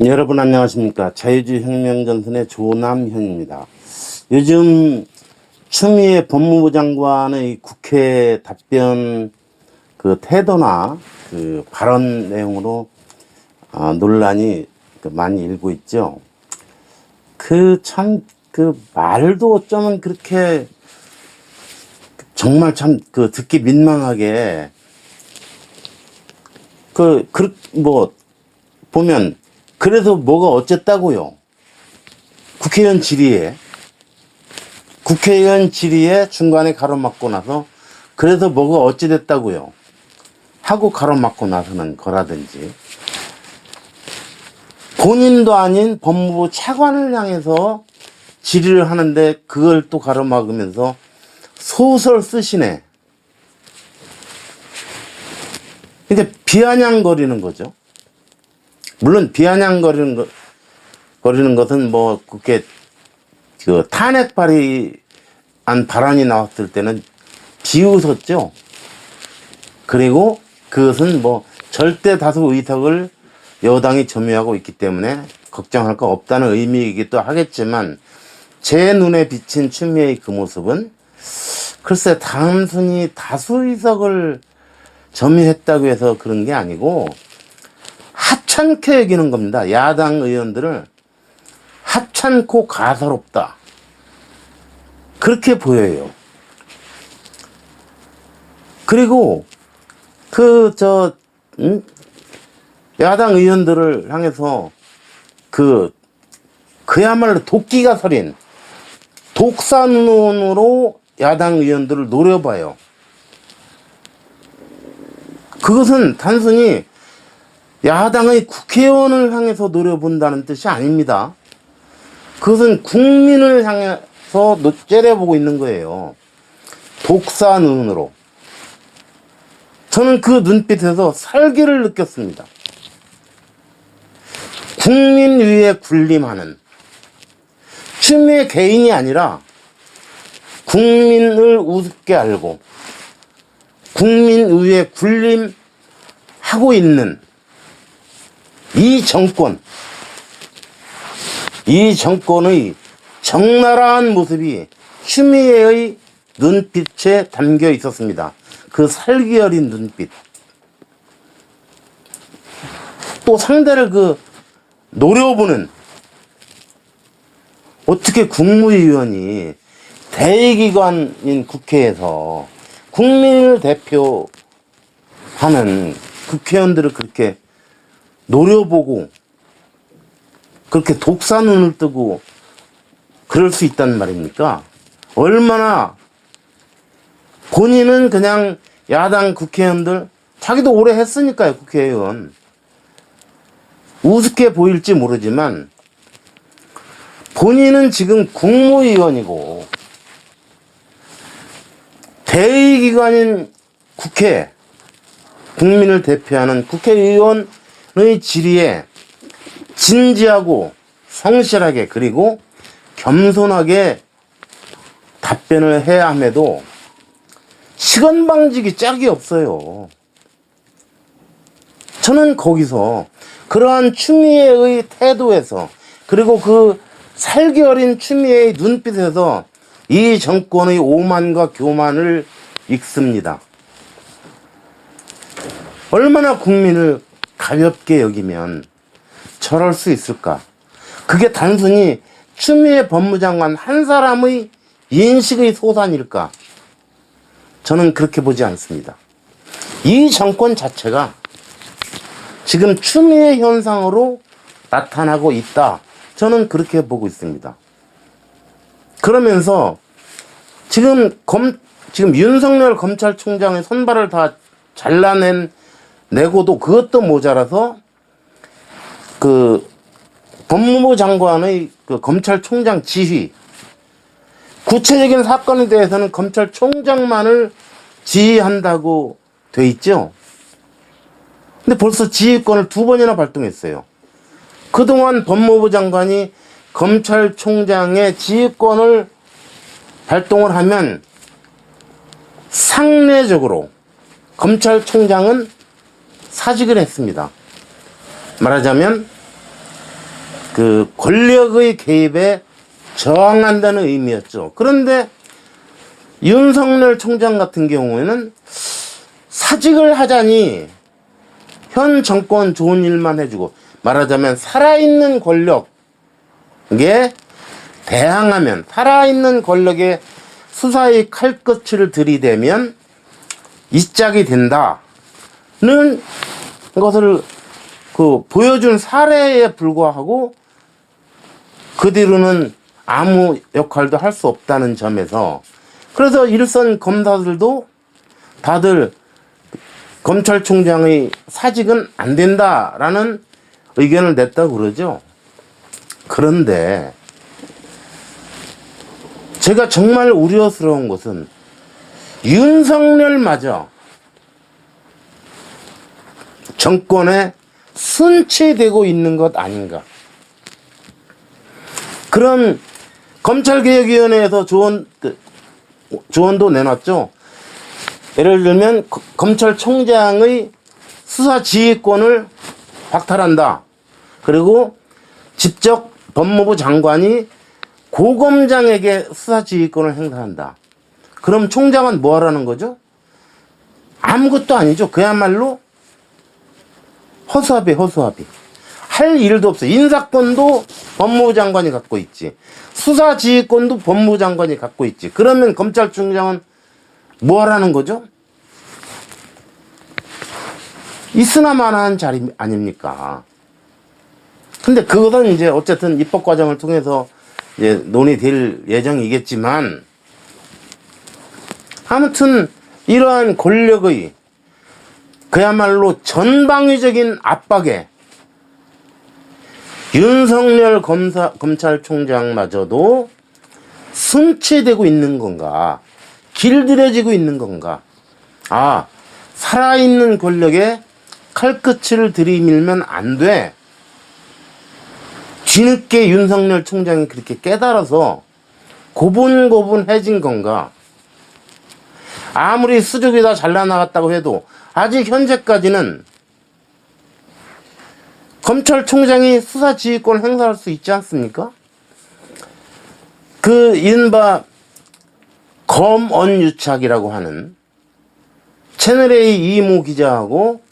여러분 안녕하십니까. 자유주의혁명전선의 조남현입니다. 요즘 추미애 법무부 장관의 국회 답변 그 태도나 그 발언 내용으로 논란이 많이 일고 있죠. 그 말도 어쩌면 그렇게 정말 참 듣기 민망하게 보면 그래서 뭐가 어쨌다고요. 국회의원 질의에 중간에 가로막고 나서 그래서 뭐가 어찌됐다고요 하고 가로막고 나서는 거라든지, 본인도 아닌 법무부 차관을 향해서 질의를 하는데 그걸 또 가로막으면서 소설 쓰시네. 이게 비아냥거리는 거죠. 물론 비아냥거리는 것은 뭐 그렇게 탄핵 발의안 발언이 나왔을 때는 비웃었죠. 그리고 그것은 뭐 절대 다수 의석을 여당이 점유하고 있기 때문에 걱정할 거 없다는 의미이기도 하겠지만, 제 눈에 비친 추미애의 그 모습은 글쎄 단순히 다수 의석을 점유했다고 해서 그런 게 아니고 하찮게 여기는 겁니다. 야당 의원들을 하찮고 가소롭다, 그렇게 보여요. 그리고 야당 의원들을 향해서 그야말로 도끼가 서린 독사눈으로 야당 의원들을 노려봐요. 그것은 단순히 야당의 국회의원을 향해서 노려본다는 뜻이 아닙니다. 그것은 국민을 향해서 째려보고 있는 거예요. 독사 눈으로. 저는 그 눈빛에서 살기를 느꼈습니다. 국민 위에 군림하는, 추미애 개인이 아니라 국민을 우습게 알고 국민 위에 군림하고 있는 이 정권의 적나라한 모습이 추미애의 눈빛에 담겨 있었습니다. 그 살기 어린 눈빛. 또 상대를 노려보는, 어떻게 국무위원이 대의기관인 국회에서 국민을 대표하는 국회의원들을 그렇게 노려보고 그렇게 독사 눈을 뜨고 그럴 수 있단 말입니까? 얼마나 본인은 그냥 야당 국회의원들, 자기도 오래 했으니까요, 국회의원. 우습게 보일지 모르지만 본인은 지금 국무위원이고 대의기관인 국회, 국민을 대표하는 국회의원의 질의에 진지하고 성실하게 그리고 겸손하게 답변을 해야 함에도 시건방지기 짝이 없어요. 저는 거기서 그러한 추미애의 태도에서, 그리고 그 살기 어린 추미애의 눈빛에서 이 정권의 오만과 교만을 읽습니다. 얼마나 국민을 가볍게 여기면 저럴 수 있을까? 그게 단순히 추미애 법무장관 한 사람의 인식의 소산일까? 저는 그렇게 보지 않습니다. 이 정권 자체가 지금 추미애 현상으로 나타나고 있다, 저는 그렇게 보고 있습니다. 그러면서 지금 윤석열 검찰총장의 손발을 다 잘라내고도 그것도 모자라서 법무부 장관의 검찰총장 지휘, 구체적인 사건에 대해서는 검찰총장만을 지휘한다고 돼 있죠. 근데 벌써 지휘권을 2번이나 발동했어요. 그동안 법무부 장관이 검찰총장의 지휘권을 발동을 하면 상례적으로 검찰총장은 사직을 했습니다. 말하자면 그 권력의 개입에 저항한다는 의미였죠. 그런데 윤석열 총장 같은 경우에는 사직을 하자니 현 정권 좋은 일만 해주고, 말하자면 살아있는 권력에 대항하면, 살아있는 권력에 수사의 칼끝을 들이대면 이짝이 된다는 것을 보여준 사례에 불과하고, 그 뒤로는 아무 역할도 할 수 없다는 점에서, 그래서 일선 검사들도 다들 검찰총장의 사직은 안 된다라는 의견을 냈다고 그러죠. 그런데 제가 정말 우려스러운 것은 윤석열마저 정권에 순치되고 있는 것 아닌가. 그런 검찰개혁위원회에서 조언도 내놨죠. 예를 들면 검찰총장의 수사 지휘권을 박탈한다. 그리고 직접 법무부 장관이 고검장에게 수사 지휘권을 행사한다. 그럼 총장은 뭐 하라는 거죠? 아무것도 아니죠. 그야말로 허수아비. 할 일도 없어. 인사권도 법무부 장관이 갖고 있지. 수사 지휘권도 법무부 장관이 갖고 있지. 그러면 검찰총장은 뭐 하라는 거죠? 있으나 마나한 자리 아닙니까? 근데 그것은 이제 어쨌든 입법 과정을 통해서 이제 논의될 예정이겠지만, 아무튼 이러한 권력의 그야말로 전방위적인 압박에 윤석열 검찰총장마저도 순치되고 있는 건가? 길들여지고 있는 건가? 아, 살아있는 권력에 칼끝을 들이밀면 안 돼. 뒤늦게 윤석열 총장이 그렇게 깨달아서 고분고분해진 건가? 아무리 수족이 다 잘라나갔다고 해도 아직 현재까지는 검찰총장이 수사 지휘권을 행사할 수 있지 않습니까? 그 이른바 검언유착이라고 하는 채널A 이모 기자하고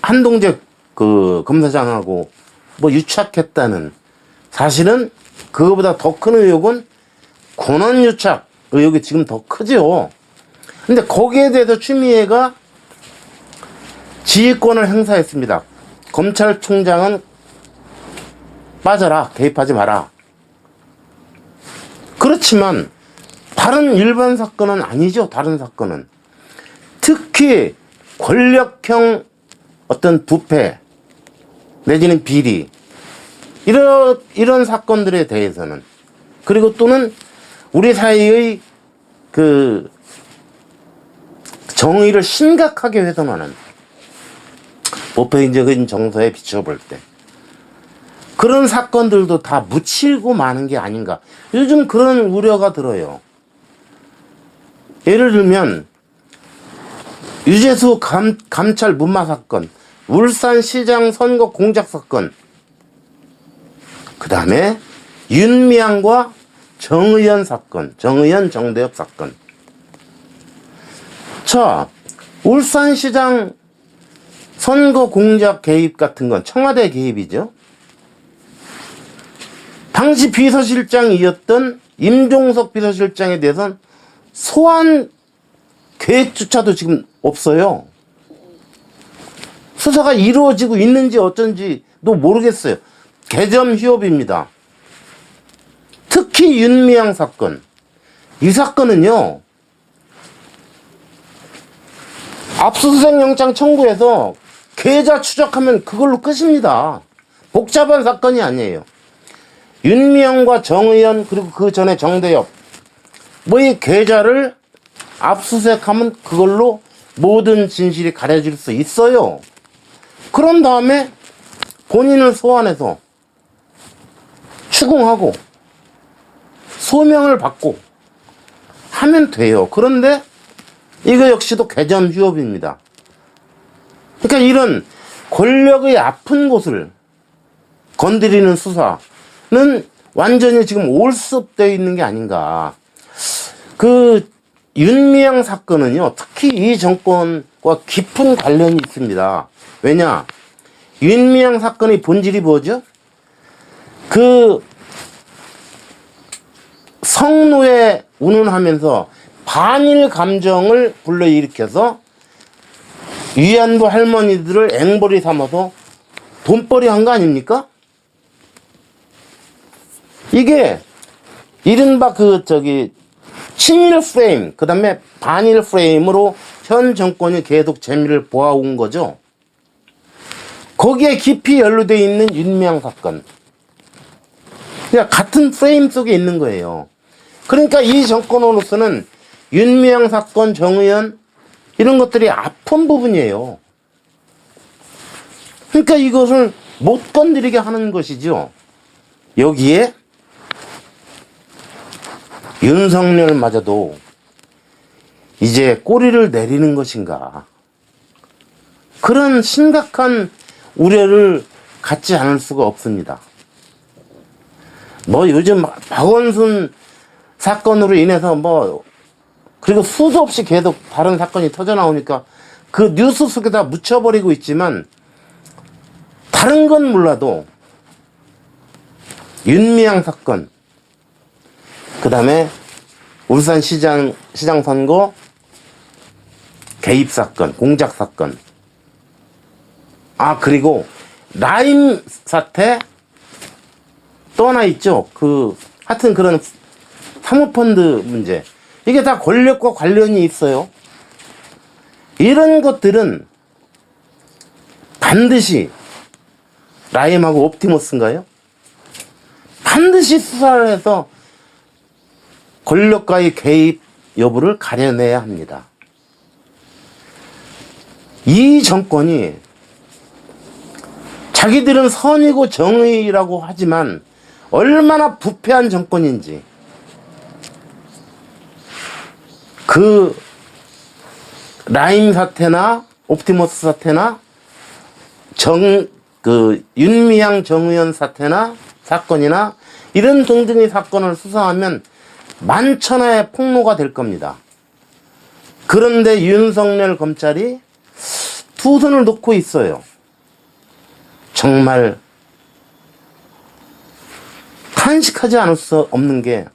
한동재 검사장하고 뭐 유착했다는, 사실은 그거보다 더 큰 의혹은 권한유착 의혹이 지금 더 크죠. 근데 거기에 대해서 추미애가 지휘권을 행사했습니다. 검찰총장은 빠져라, 개입하지 마라. 그렇지만 다른 일반 사건은 아니죠. 다른 사건은 특히 권력형 어떤 부패 내지는 비리, 이런 사건들에 대해서는, 그리고 또는 우리 사회의 그 정의를 심각하게 훼손하는 보편적인 정서에 비춰볼 때 그런 사건들도 다 묻히고 마는 게 아닌가. 요즘 그런 우려가 들어요. 예를 들면 유재수 감찰 문마 사건, 울산시장 선거 공작 사건, 그 다음에 윤미향과 정의연 사건, 정의연 정대협 사건. 자, 울산시장 선거 공작 개입 같은 건 청와대 개입이죠. 당시 비서실장이었던 임종석 비서실장에 대해서는 소환 계획조차도 지금 없어요. 수사가 이루어지고 있는지 어쩐지도 모르겠어요. 개점 휴업입니다. 특히 윤미향 사건, 이 사건은요, 압수수색 영장 청구해서 계좌 추적하면 그걸로 끝입니다. 복잡한 사건이 아니에요. 윤미향과 정의연, 그리고 그 전에 정대협, 뭐 이 계좌를 압수수색하면 그걸로 모든 진실이 가려질 수 있어요. 그런 다음에 본인을 소환해서 추궁하고 소명을 받고 하면 돼요. 그런데 이거 역시도 개점 휴업입니다. 그러니까 이런 권력의 아픈 곳을 건드리는 수사는 완전히 지금 올습되어 있는 게 아닌가. 그 윤미향 사건은요, 특히 이 정권과 깊은 관련이 있습니다. 왜냐? 윤미향 사건의 본질이 뭐죠? 그 성노예 운운하면서 반일 감정을 불러일으켜서 위안부 할머니들을 앵벌이 삼아서 돈벌이 한 거 아닙니까? 이게 이른바 친일 프레임, 그 다음에 반일 프레임으로 현 정권이 계속 재미를 보아온 거죠. 거기에 깊이 연루되어 있는 윤미향 사건. 그러니까 같은 프레임 속에 있는 거예요. 그러니까 이 정권으로서는 윤미향 사건, 정의연 이런 것들이 아픈 부분이에요. 그러니까 이것을 못 건드리게 하는 것이죠. 여기에 윤석열마저도 이제 꼬리를 내리는 것인가. 그런 심각한 우려를 갖지 않을 수가 없습니다. 뭐 요즘 박원순 사건으로 인해서 그리고 수도 없이 계속 다른 사건이 터져 나오니까 그 뉴스 속에다 묻혀버리고 있지만 다른 건 몰라도 윤미향 사건, 그 다음에 울산시장 선거 개입 사건, 공작 사건, 그리고 라임 사태 또 하나 있죠. 하여튼 그런 사모펀드 문제. 이게 다 권력과 관련이 있어요. 이런 것들은 반드시 라임하고 옵티머스인가요? 반드시 수사를 해서 권력과의 개입 여부를 가려내야 합니다. 이 정권이 자기들은 선이고 정의라고 하지만 얼마나 부패한 정권인지 그 라임 사태나 옵티머스 사태나 윤미향 정의연 사태나 사건이나 이런 등등의 사건을 수사하면 만천하의 폭로가 될 겁니다. 그런데 윤석열 검찰이 두 손을 놓고 있어요. 정말 탄식하지 않을 수 없는 게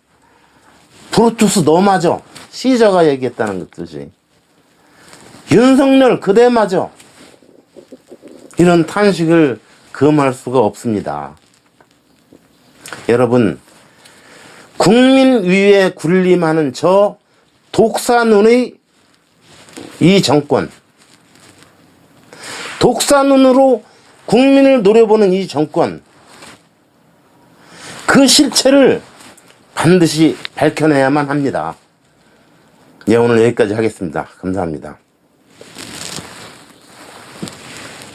브루투스 너마저 시저가 얘기했다는 것듯이 윤석열 그대마저 이런 탄식을 금할 수가 없습니다. 여러분, 국민 위에 군림하는 저 독사눈의 이 정권, 독사눈으로 국민을 노려보는 이 정권, 그 실체를 반드시 밝혀내야만 합니다. 예, 오늘 여기까지 하겠습니다. 감사합니다.